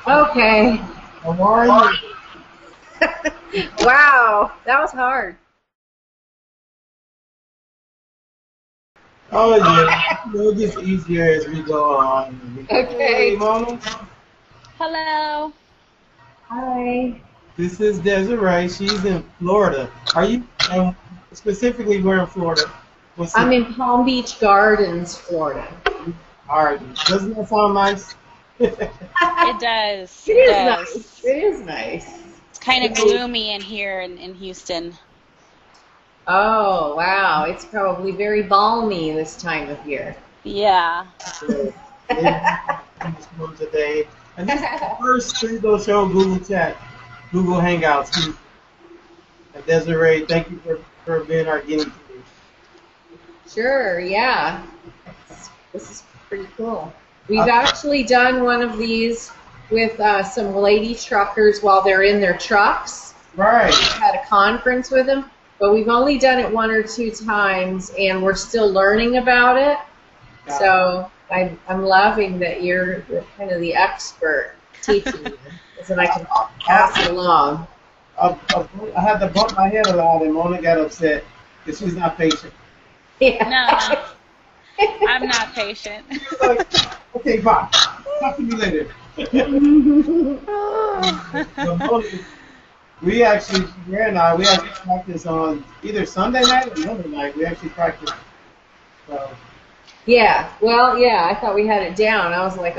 Okay. How are you? Wow, that was hard. Oh yeah, it gets easier as we go on. Hey, Okay. Mona. Hello. Hi. This is Desiree. She's in Florida. Are you specifically where in Florida? What I'm city? in Palm Beach Gardens, Florida. All right. Doesn't that sound nice? It does. It It is nice. does. It is nice. It's kind of gloomy in here in Houston. Oh, wow. It's probably very balmy this time of year. Yeah. Today, and this is the first TheThreeZoShow Google Chat, Google Hangouts. And Desiree, thank you for being our guinea pig. Sure, yeah. This is pretty cool. We've actually done one of these with some lady truckers while they're in their trucks. Right. We had a conference with them, but we've only done it 1 or 2 times, and we're still learning about it. So I'm loving that you're kind of the expert teaching me, so that I can pass it along. I had to bump my head a lot, and Mona got upset because she's not patient. Yeah. No, I'm not patient. Like, okay, bye. Talk to me later. Mona, we actually practice on either Sunday night or Monday night. We actually practice. So. Yeah. Well, yeah. I thought we had it down. I was like, I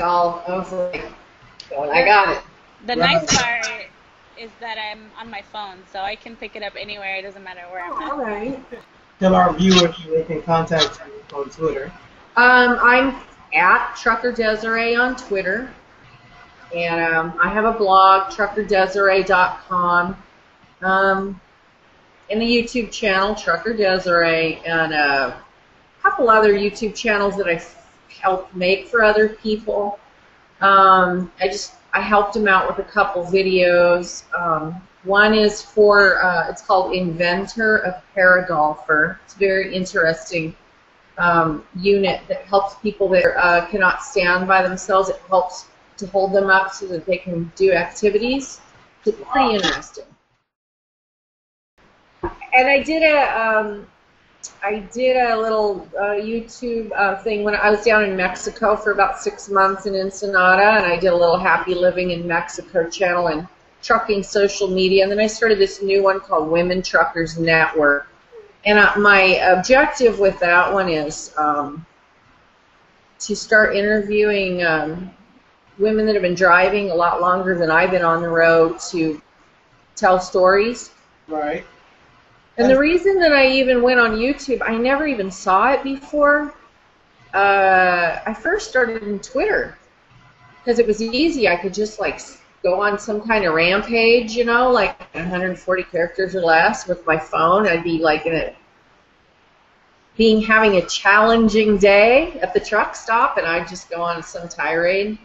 got it. The nice part is that I'm on my phone, so I can pick it up anywhere. It doesn't matter where I'm at. All right. Tell our viewers they can contact you on Twitter. I'm at Trucker Desiree on Twitter, and I have a blog, truckerdesiree.com, and a YouTube channel, Trucker Desiree, and a couple other YouTube channels that I helped make for other people. I helped them out with a couple videos. One is for, it's called Inventor of Paragolfer. It's a very interesting unit that helps people that cannot stand by themselves. It helps to hold them up so that they can do activities. It's pretty interesting. And I did a little YouTube thing when I was down in Mexico for about 6 months in Ensenada, and I did a little Happy Living in Mexico channel and trucking social media, and then I started this new one called Women Truckers Network. And my objective with that one is to start interviewing women that have been driving a lot longer than I've been on the road to tell stories. Right. And the reason that I even went on YouTube, I never even saw it before. I first started in Twitter because it was easy. I could just like go on some kind of rampage, you know, like 140 characters or less with my phone. I'd be like having a challenging day at the truck stop, and I'd just go on some tirade.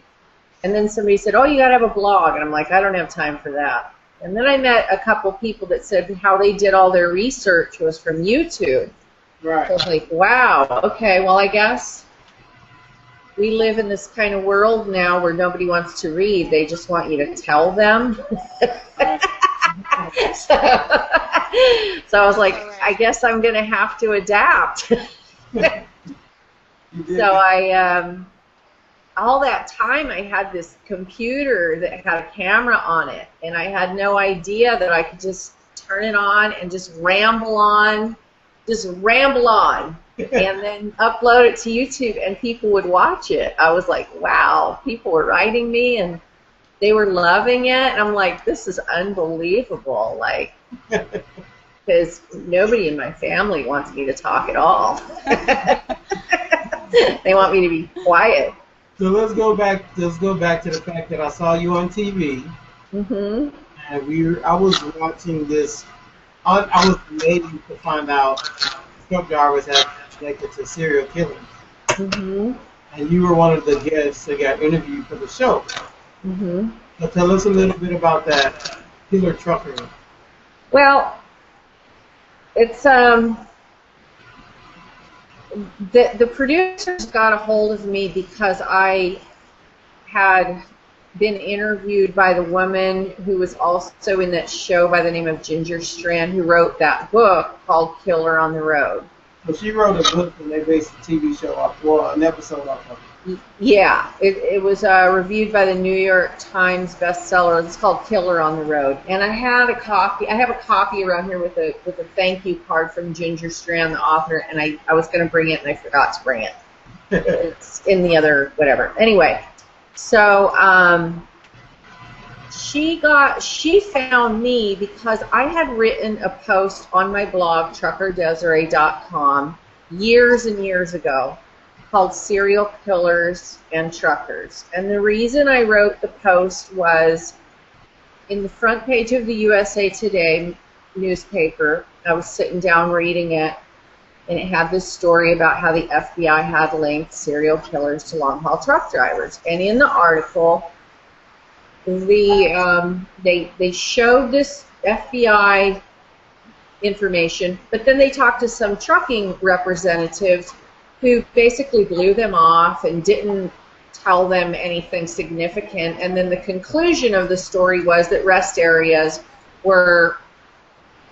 And then somebody said, "Oh, you got to have a blog," and I'm like, "I don't have time for that." And then I met a couple people that said how they did all their research was from YouTube. Right. So I was like, wow, okay, well, I guess we live in this kind of world now where nobody wants to read. They just want you to tell them. So I was like, I guess I'm going to have to adapt. So all that time I had this computer that had a camera on it, and I had no idea that I could just turn it on and just ramble on, and then upload it to YouTube, and people would watch it. I was like, wow, people were writing me, and they were loving it, and I'm like, this is unbelievable, like, because nobody in my family wants me to talk at all. They want me to be quiet. So let's go back to the fact that I saw you on TV. Mm-hmm. And I was watching this. I was waiting to find out truck drivers had connected to serial killers. Mm-hmm. And you were one of the guests that got interviewed for the show. Mm-hmm. So tell us a little bit about that killer trucker. Well, it's the producers got a hold of me because I had been interviewed by the woman who was also in that show by the name of Ginger Strand, who wrote that book called Killer on the Road. So she wrote a book and they based a TV show off, well, an episode off of it. Yeah, it was reviewed by the New York Times bestseller. It's called Killer on the Road. And I had a copy. I have a copy around here with a thank you card from Ginger Strand, the author, and I was going to bring it and I forgot to bring it. It's in the other whatever. Anyway, so she found me because I had written a post on my blog truckerdesiree.com years and years ago called Serial Killers and Truckers. And the reason I wrote the post was in the front page of the USA Today newspaper. I was sitting down reading it, and it had this story about how the FBI had linked serial killers to long-haul truck drivers. And in the article, they showed this FBI information, but then they talked to some trucking representatives who basically blew them off and didn't tell them anything significant. And then the conclusion of the story was that rest areas were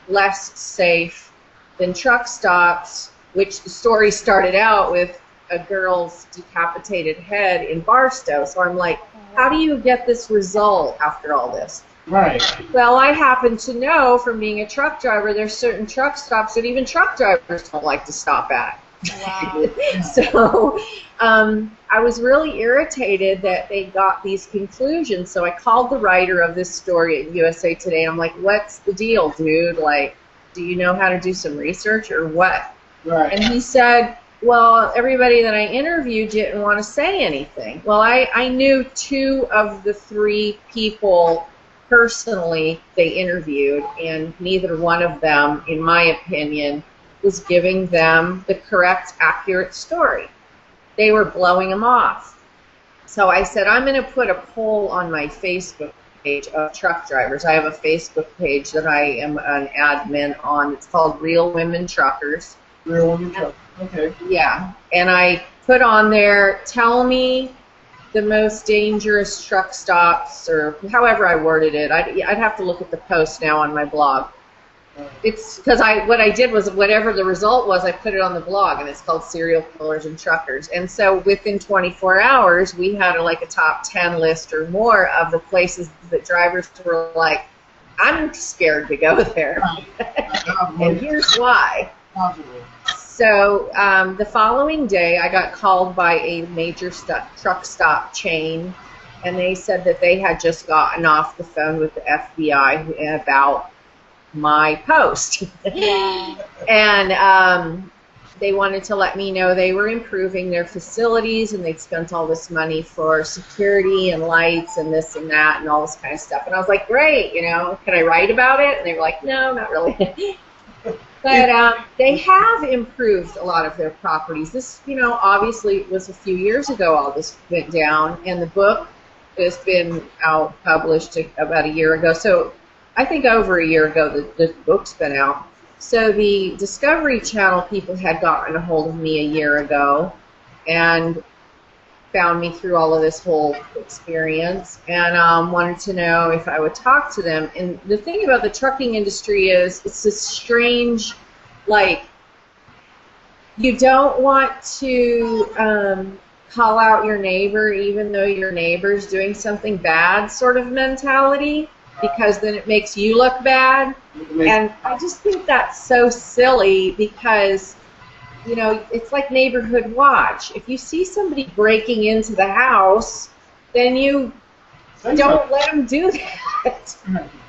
less safe than truck stops, which the story started out with a girl's decapitated head in Barstow. So I'm like, how do you get this result after all this? Right. Well, I happen to know from being a truck driver, there's certain truck stops that even truck drivers don't like to stop at. Wow. So I was really irritated that they got these conclusions. So I called the writer of this story at USA Today. I'm like, what's the deal, dude? Like, do you know how to do some research or what? Right. And he said, well, everybody that I interviewed didn't want to say anything. Well, I knew 2 of the 3 people personally they interviewed, and neither one of them, in my opinion, was giving them the correct, accurate story. They were blowing them off. So I said, I'm going to put a poll on my Facebook page of truck drivers. I have a Facebook page that I am an admin on. It's called Real Women Truckers. Real Women Truckers. Okay. Yeah. And I put on there, tell me the most dangerous truck stops, or however I worded it. I'd have to look at the post now on my blog. It's because what I did was whatever the result was, I put it on the blog, and it's called Serial Killers and Truckers. And so within 24 hours, we had like a top 10 list or more of the places that drivers were like, I'm scared to go there. And here's why. So the following day, I got called by a major truck stop chain, and they said that they had just gotten off the phone with the FBI about my post. And they wanted to let me know they were improving their facilities, and they'd spent all this money for security and lights and this and that and all this kind of stuff. And I was like, great, you know, can I write about it? And they were like, no, not really. But they have improved a lot of their properties. This, you know, obviously was a few years ago all this went down, and the book has been out published about a year ago. So I think over a year ago the book's been out. So the Discovery Channel people had gotten a hold of me a year ago and found me through all of this whole experience, and wanted to know if I would talk to them. And the thing about the trucking industry is it's this strange, like, you don't want to call out your neighbor even though your neighbor's doing something bad sort of mentality, because then it makes you look bad. And I just think that's so silly, because, you know, it's like neighborhood watch. If you see somebody breaking into the house, then you don't let them do that,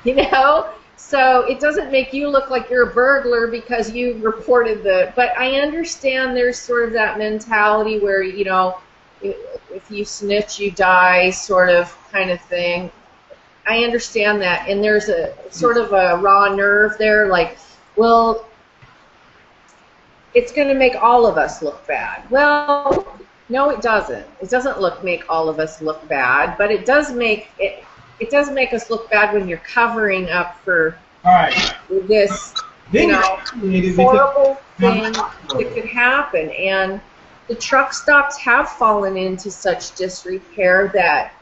you know? So it doesn't make you look like you're a burglar because you reported but I understand there's sort of that mentality where, you know, if you snitch, you die sort of kind of thing. I understand that, and there's a sort of a raw nerve there, like, well, it's going to make all of us look bad. Well, no, it doesn't. It doesn't make all of us look bad, but it does make us look bad when you're covering up for this, you know, horrible thing that could happen. And the truck stops have fallen into such disrepair that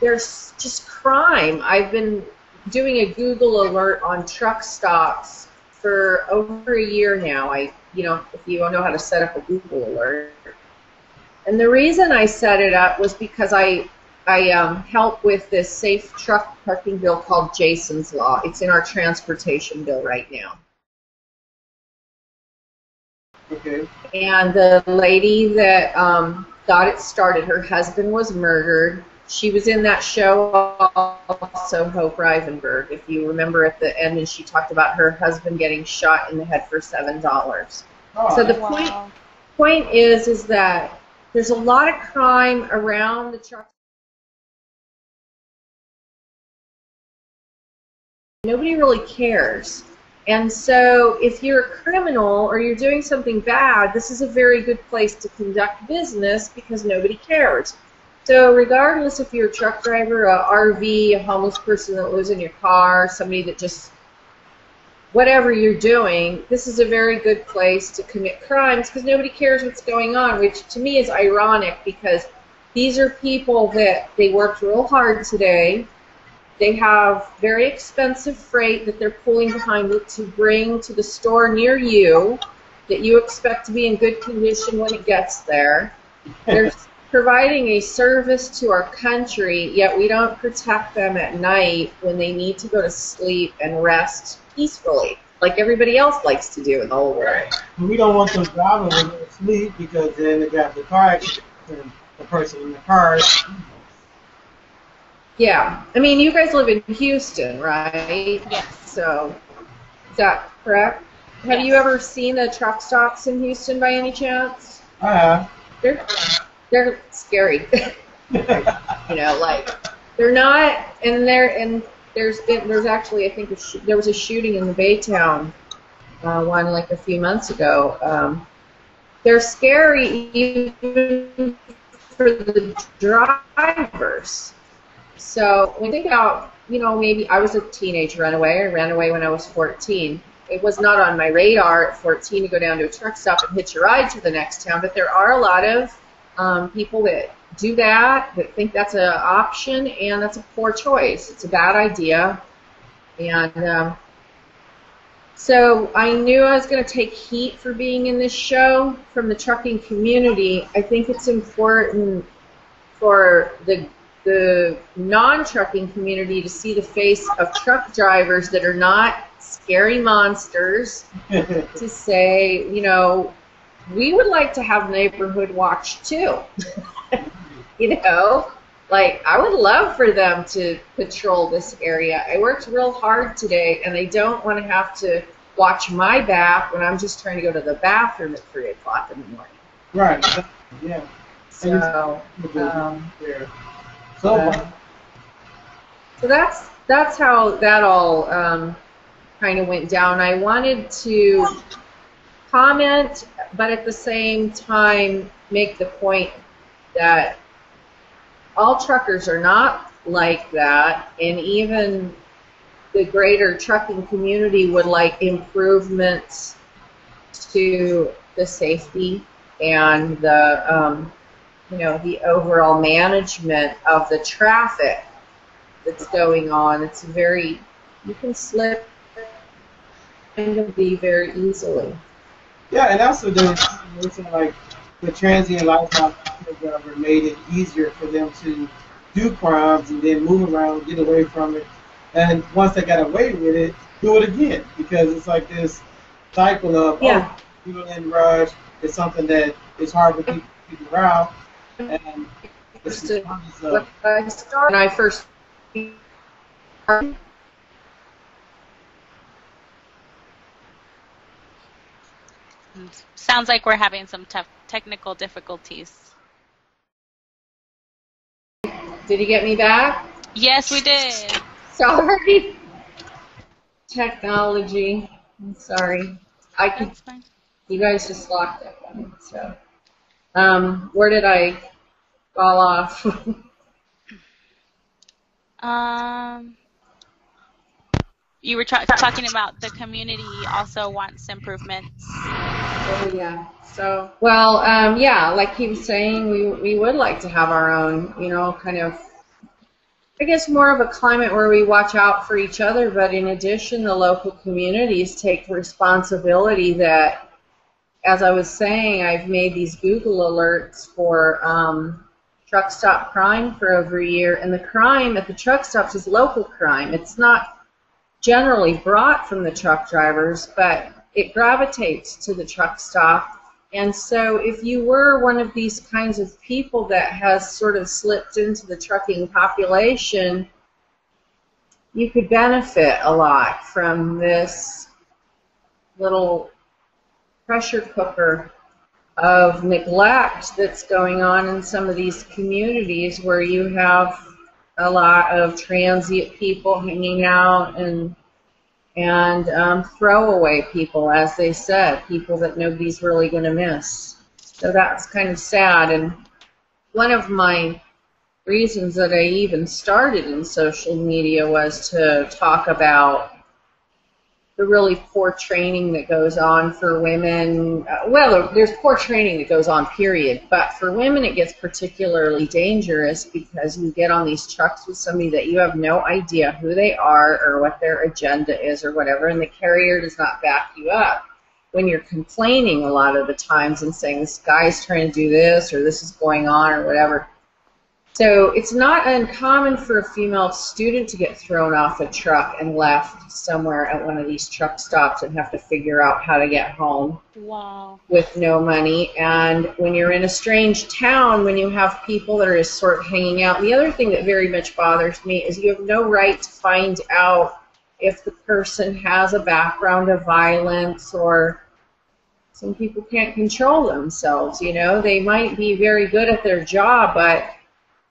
there's just crime. I've been doing a Google alert on truck stops for over a year now. If you don't know how to set up a Google alert. And the reason I set it up was because I help with this safe truck parking bill called Jason's Law. It's in our transportation bill right now. Okay. And the lady that got it started, her husband was murdered. She was in that show also, Hope Rivenberg, if you remember at the end, and she talked about her husband getting shot in the head for $7. Oh, So the point is that there's a lot of crime around the truck. Nobody really cares. And so if you're a criminal or you're doing something bad, this is a very good place to conduct business because nobody cares. So regardless if you're a truck driver, a RV, a homeless person that lives in your car, somebody that just, whatever you're doing, this is a very good place to commit crimes because nobody cares what's going on, which to me is ironic because these are people that they worked real hard today. They have very expensive freight that they're pulling behind it to bring to the store near you that you expect to be in good condition when it gets there. They're providing a service to our country, yet we don't protect them at night when they need to go to sleep and rest peacefully, like everybody else likes to do in the whole world. We don't want them driving when they're asleep because then they got the car accident and the person in the car. Yeah. I mean, you guys live in Houston, right? Yes. So, is that correct? Have you ever seen the truck stops in Houston by any chance? They're scary. They're not, and there's actually, I think there was a shooting in the Baytown one like a few months ago. They're scary even for the drivers. So when you think about, maybe I was a teenage runaway. I ran away when I was 14. It was not on my radar at 14 to go down to a truck stop and hitch a ride to the next town, but there are a lot of people that do that think that's an option, and that's a poor choice. It's a bad idea. And so I knew I was going to take heat for being in this show from the trucking community. I think it's important for the non-trucking community to see the face of truck drivers that are not scary monsters to say, we would like to have neighborhood watch too. I would love for them to patrol this area. I worked real hard today, and they don't want to have to watch my back when I'm just trying to go to the bathroom at 3 o'clock in the morning. Right. Yeah. So that's how that all kind of went down. I wanted to comment, but at the same time make the point that all truckers are not like that, and even the greater trucking community would like improvements to the safety and the the overall management of the traffic that's going on. It's you can slip into be very easily. Yeah, and also there's like the transient lifestyle driver made it easier for them to do crimes and then move around, get away from it, and once they got away with it, do it again, because it's like this cycle of people in rush. It's something that is hard for people to keep around. And when I first sounds like we're having some tough technical difficulties. Did you get me back? Yes, we did. Sorry. Technology. I'm sorry. That's fine. You guys just locked it. So, where did I fall off? You were talking about the community also wants improvements. Oh yeah. So, well, like he was saying, we would like to have our own, kind of I guess more of a climate where we watch out for each other, but in addition, the local communities take responsibility that, as I was saying, I've made these Google alerts for truck stop crime for over a year, and the crime at the truck stops is local crime. It's not generally brought from the truck drivers, but it gravitates to the truck stop. And so if you were one of these kinds of people that has sort of slipped into the trucking population, you could benefit a lot from this little pressure cooker of neglect that's going on in some of these communities where you have a lot of transient people hanging out and throwaway people, as they said, people that nobody's really going to miss. So that's kind of sad. And one of my reasons that I even started in social media was to talk about the really poor training that goes on for women. Well, there's poor training that goes on, period. But for women, it gets particularly dangerous because you get on these trucks with somebody that you have no idea who they are or what their agenda is or whatever, and the carrier does not back you up when you're complaining a lot of the times and saying, this guy's trying to do this or this is going on or whatever. So it's not uncommon for a female student to get thrown off a truck and left somewhere at one of these truck stops and have to figure out how to get home. Wow. With no money. And when you're in a strange town, when you have people that are just sort of hanging out, the other thing that very much bothers me is you have no right to find out if the person has a background of violence, or some people can't control themselves, you know. They might be very good at their job, but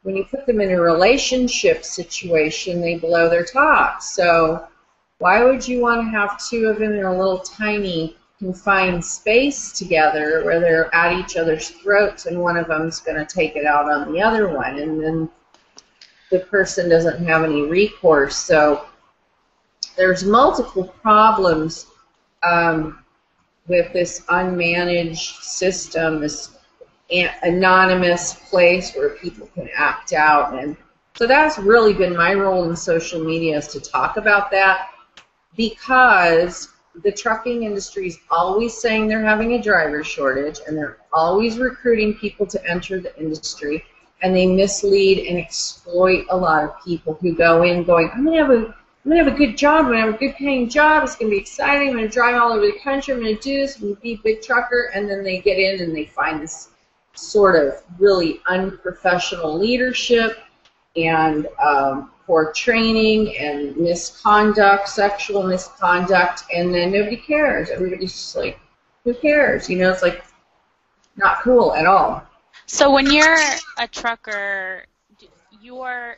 when you put them in a relationship situation, they blow their top. So why would you want to have two of them in a little tiny confined space together where they're at each other's throats and one of them's going to take it out on the other one, and then the person doesn't have any recourse? So there's multiple problems with this unmanaged system, this anonymous place where people can act out. And so that's really been my role in social media, is to talk about that, because the trucking industry is always saying they're having a driver shortage, and they're always recruiting people to enter the industry, and they mislead and exploit a lot of people who go in going, I'm going to have a good job, I'm going to have a good paying job, it's going to be exciting, I'm going to drive all over the country, I'm going to do this, I'm going to be a big trucker, and then they get in and they find this sort of really unprofessional leadership and poor training and misconduct, sexual misconduct, and then nobody cares. Everybody's just like, who cares? You know, it's like not cool at all. So when you're a trucker, you're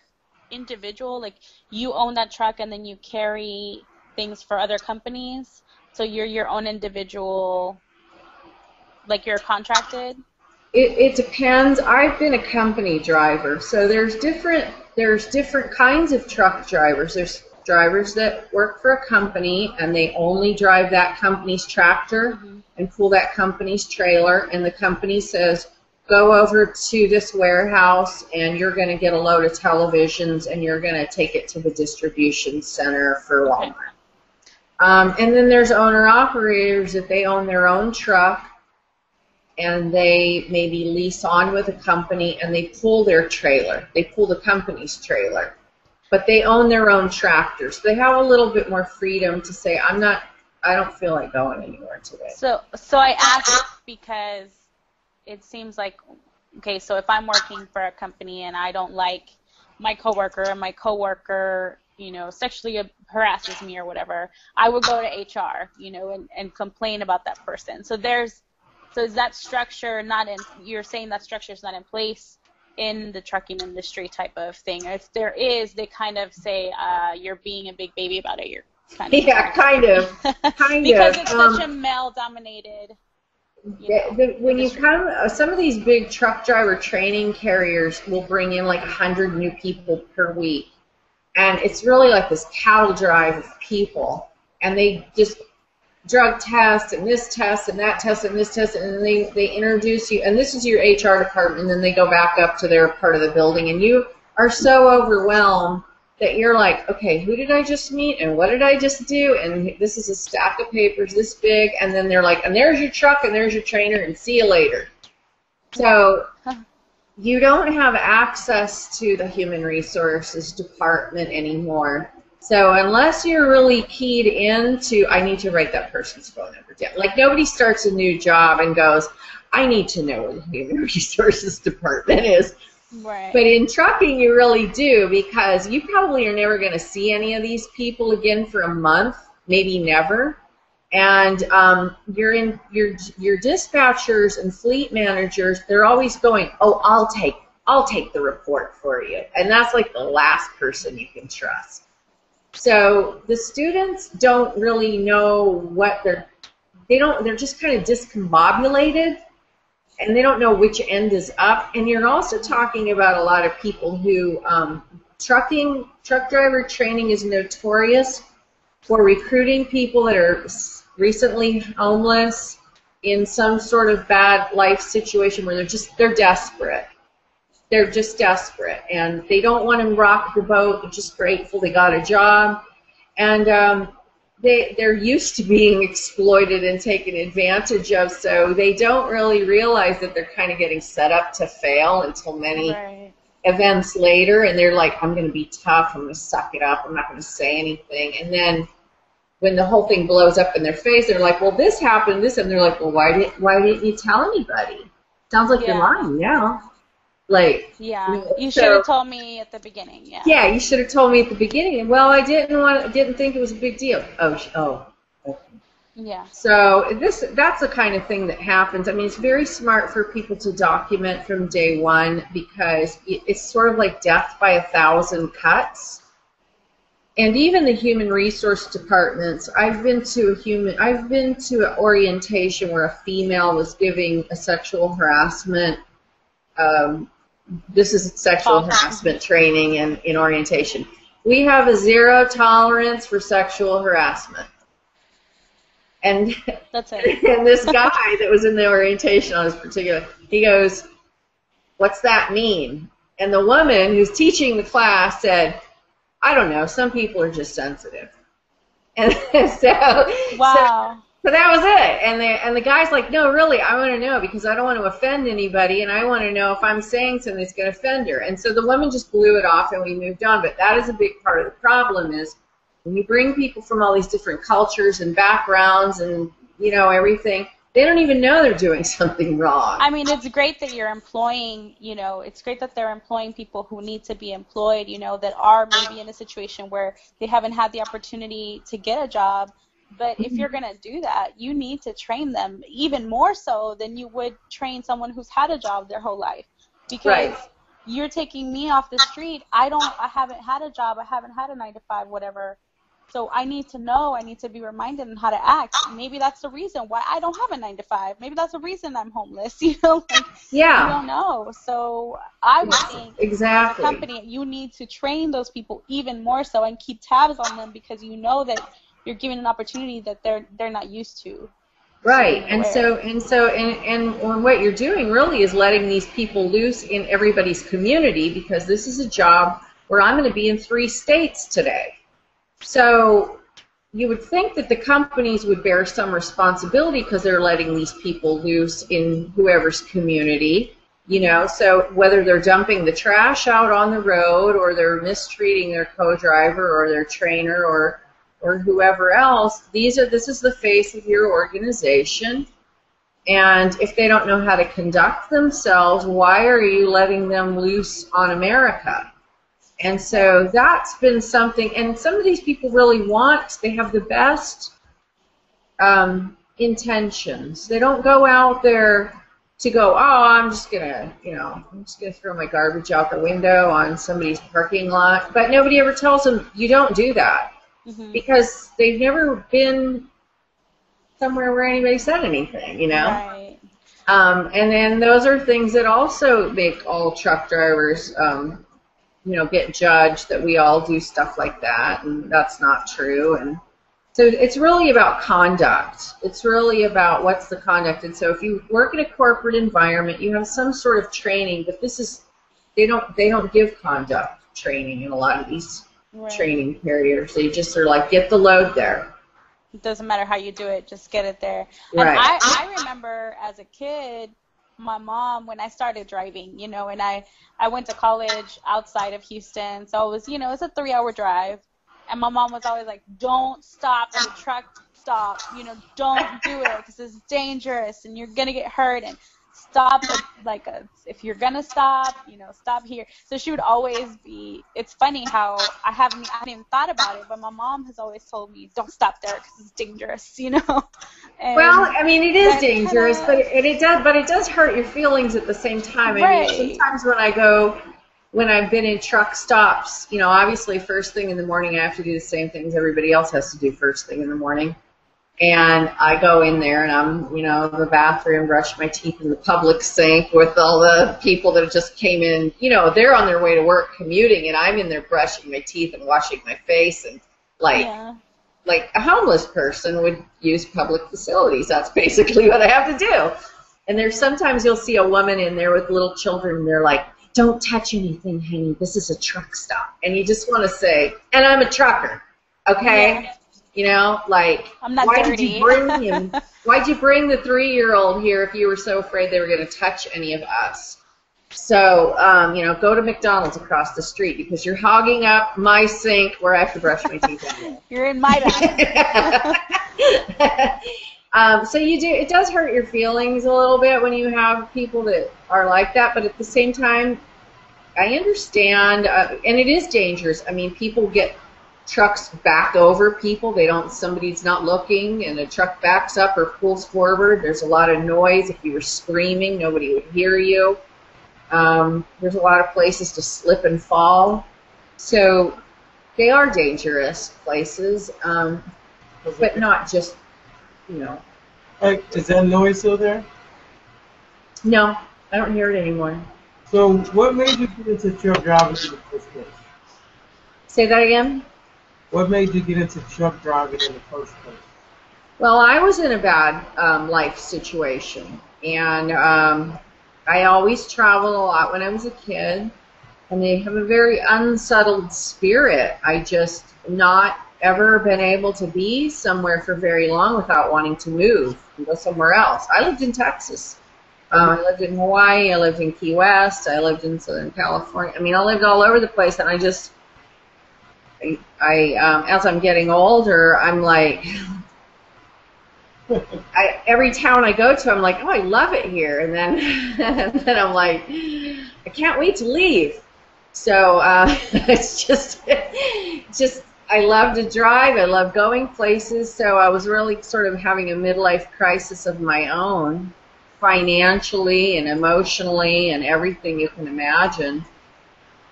individual, like you own that truck and then you carry things for other companies? So you're your own individual, like you're contracted? It depends. I've been a company driver, so there's different kinds of truck drivers. There's drivers that work for a company and they only drive that company's tractor and pull that company's trailer, and the company says, go over to this warehouse and you're going to get a load of televisions and you're going to take it to the distribution center for Walmart. And then there's owner-operators that they own their own truck, and they maybe lease on with a company and they pull their trailer. They pull the company's trailer. But they own their own tractors. They have a little bit more freedom to say, I don't feel like going anywhere today. So I asked because it seems like, okay, so if I'm working for a company and I don't like my coworker, and my coworker, you know, sexually harasses me or whatever, I would go to HR, you know, and complain about that person. So is that structure not in, you're saying that structure is not in place in the trucking industry type of thing? If there is, they kind of say, you're being a big baby about it. You're kind of. Yeah, kind of. Because it's such a male-dominated. When you come, some of these big truck driver training carriers will bring in like 100 new people per week. And it's really like this cattle drive of people. And they just drug test and this test and that test and this test, and then they introduce you, and this is your HR department, and then they go back up to their part of the building, and you are so overwhelmed that you're like, okay, who did I just meet and what did I just do? And this is a stack of papers this big, and then they're like, and there's your truck and there's your trainer and see you later. So you don't have access to the human resources department anymore. So unless you're really keyed into, I need to write that person's phone number down. Like nobody starts a new job and goes, I need to know where the human resources department is. Right. But in trucking, you really do, because you probably are never going to see any of these people again for a month, maybe never. And your dispatchers and fleet managers, they're always going, oh, I'll take the report for you. And that's like the last person you can trust. So the students don't really know what they're just kind of discombobulated. And they don't know which end is up. And you're also talking about a lot of people who, truck driver training is notorious for recruiting people that are recently homeless in some sort of bad life situation where they're desperate. They're just desperate. And they don't want to rock the boat. They're just grateful they got a job. And they're used to being exploited and taken advantage of, so they don't really realize that they're kind of getting set up to fail until many events later, and they're like, I'm going to be tough, I'm going to suck it up, I'm not going to say anything. And then when the whole thing blows up in their face, they're like, well, this happened, and they're like, well, why didn't you tell anybody? Sounds like you're lying now. Like, you should have told me at the beginning. Yeah, you should have told me at the beginning. Well, I didn't think it was a big deal. Oh. Okay. Yeah. So that's the kind of thing that happens. I mean, it's very smart for people to document from day one, because it's sort of like death by 1,000 cuts. And even the human resource departments, I've been to an orientation where a female was giving a sexual harassment. This is sexual harassment training and in orientation. We have a 0 tolerance for sexual harassment. And that's it. And this guy that was in the orientation on this particular, he goes, what's that mean? And the woman who's teaching the class said, I don't know, some people are just sensitive. And so, wow. So that was it. And the guy's like, no, really, I want to know, because I don't want to offend anybody, and I want to know if I'm saying something that's going to offend her. And so the woman just blew it off, and we moved on. But that is a big part of the problem, is when you bring people from all these different cultures and backgrounds and, everything, they don't even know they're doing something wrong. I mean, it's great that you're employing, it's great that they're employing people who need to be employed, that are maybe in a situation where they haven't had the opportunity to get a job. But if you're going to do that, you need to train them even more so than you would train someone who's had a job their whole life. Because you're taking me off the street. I haven't had a job. I haven't had a 9-to-5, whatever. So I need to know. I need to be reminded on how to act. Maybe that's the reason why I don't have a 9-to-5. Maybe that's the reason I'm homeless. You don't know. So I would think, as a company, you need to train those people even more so and keep tabs on them, because you know that you're giving an opportunity that they're not used to. Right, and what you're doing really is letting these people loose in everybody's community, because this is a job where I'm going to be in 3 states today. So you would think that the companies would bear some responsibility, because they're letting these people loose in whoever's community, so whether they're dumping the trash out on the road, or they're mistreating their co-driver or their trainer or whoever else, this is the face of your organization. And if they don't know how to conduct themselves, why are you letting them loose on America? And so that's been something, and some of these people really they have the best intentions. They don't go out there to go, I'm just gonna throw my garbage out the window on somebody's parking lot. But nobody ever tells them you don't do that. Mm-hmm. Because they've never been somewhere where anybody said anything, Right. And then those are things that also make all truck drivers, get judged, that we all do stuff like that, and that's not true. And so it's really about conduct. It's really about what's the conduct. And so if you work in a corporate environment, you have some sort of training, but this is they don't give conduct training in a lot of these Right. training carriers. They just are like, get the load there. It doesn't matter how you do it, just get it there. Right. And I remember as a kid, my mom, when I started driving, you know, and I went to college outside of Houston, so it was, you know, it's a 3-hour drive. And my mom was always like, don't stop at a truck stop, you know, don't do it because it's dangerous and you're going to get hurt, and stop at, if you're going to stop, you know, stop here. So she would always be, it's funny how I hadn't even thought about it, but my mom has always told me, don't stop there because it's dangerous, you know. And well, I mean, it is dangerous, kinda, but it does hurt your feelings at the same time. Right. I mean, sometimes when I've been in truck stops, you know, obviously first thing in the morning I have to do the same things everybody else has to do first thing in the morning. And I go in there and I'm, you know, in the bathroom, brush my teeth in the public sink with all the people that just came in. You know, they're on their way to work commuting, and I'm in there brushing my teeth and washing my face, and like a homeless person would use public facilities. That's basically what I have to do. And there's sometimes you'll see a woman in there with little children, and they're like, don't touch anything, honey. This is a truck stop. And you just want to say, and I'm a trucker, okay? Yeah. You know, like, I'm not why'd dirty. you bring him? Why'd you bring the 3-year-old here if you were so afraid they were going to touch any of us? So, you know, go to McDonald's across the street because you're hogging up my sink where I have to brush my teeth anyway. You're in my bag. So it does hurt your feelings a little bit when you have people that are like that, but at the same time, I understand, and it is dangerous. I mean, people get trucks back over people. Somebody's not looking, and a truck backs up or pulls forward. There's a lot of noise. If you were screaming, nobody would hear you. There's a lot of places to slip and fall. So they are dangerous places, but not just, you know. Hey, is that noise still there? No, I don't hear it anymore. So what made you get into truck driving in the first place? Say that again? What made you get into truck driving in the first place? Well, I was in a bad life situation, and I always traveled a lot when I was a kid, and they have a very unsettled spirit. I just not ever been able to be somewhere for very long without wanting to move and go somewhere else. I lived in Texas. I lived in Hawaii. I lived in Key West. I lived in Southern California. I mean, I lived all over the place, and I just, as I'm getting older, I'm like, every town I go to, I'm like, oh, I love it here, and then I'm like, I can't wait to leave. So it's just I love to drive. I love going places. So I was really sort of having a midlife crisis of my own, financially and emotionally and everything you can imagine.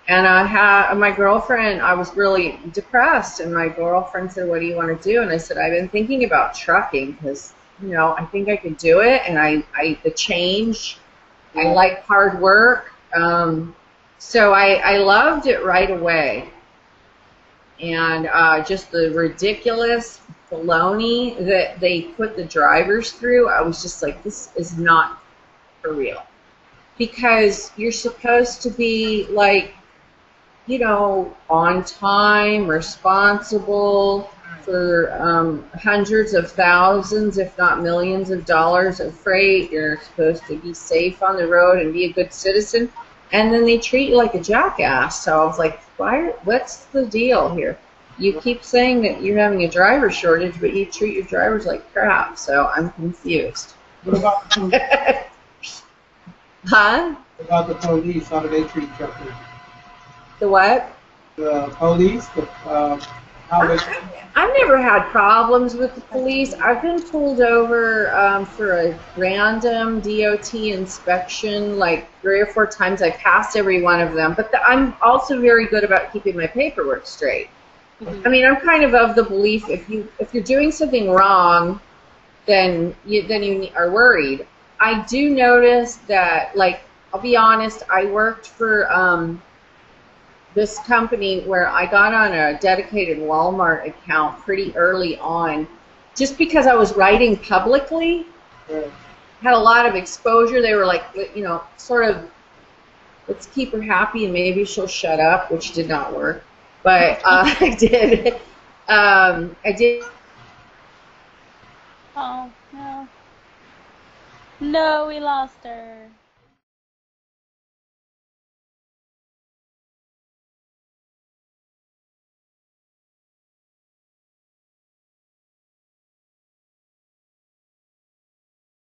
And I had my girlfriend, I was really depressed, and my girlfriend said, what do you want to do? And I said, I've been thinking about trucking because, you know, I think I could do it, and the change, I like hard work. So I loved it right away. And just the ridiculous baloney that they put the drivers through, I was just like, this is not for real. Because you're supposed to be like, you know, on time, responsible for hundreds of thousands, if not millions of dollars of freight. You're supposed to be safe on the road and be a good citizen. And then they treat you like a jackass. So I was like, what's the deal here? You keep saying that you're having a driver shortage, but you treat your drivers like crap. So I'm confused. What about the police? Huh? What about the police? How do they treat truckers? The what? The police? How they... I've never had problems with the police. I've been pulled over for a random DOT inspection like 3 or 4 times. I passed every one of them, but I'm also very good about keeping my paperwork straight. I mean, I'm kind of the belief if you're doing something wrong, then you are worried. I do notice that, like, I'll be honest, I worked for this company where I got on a dedicated Walmart account pretty early on, just because I was writing publicly, had a lot of exposure. They were like, you know, sort of let's keep her happy and maybe she'll shut up, which did not work. But I did. I did. Oh, no. No, we lost her.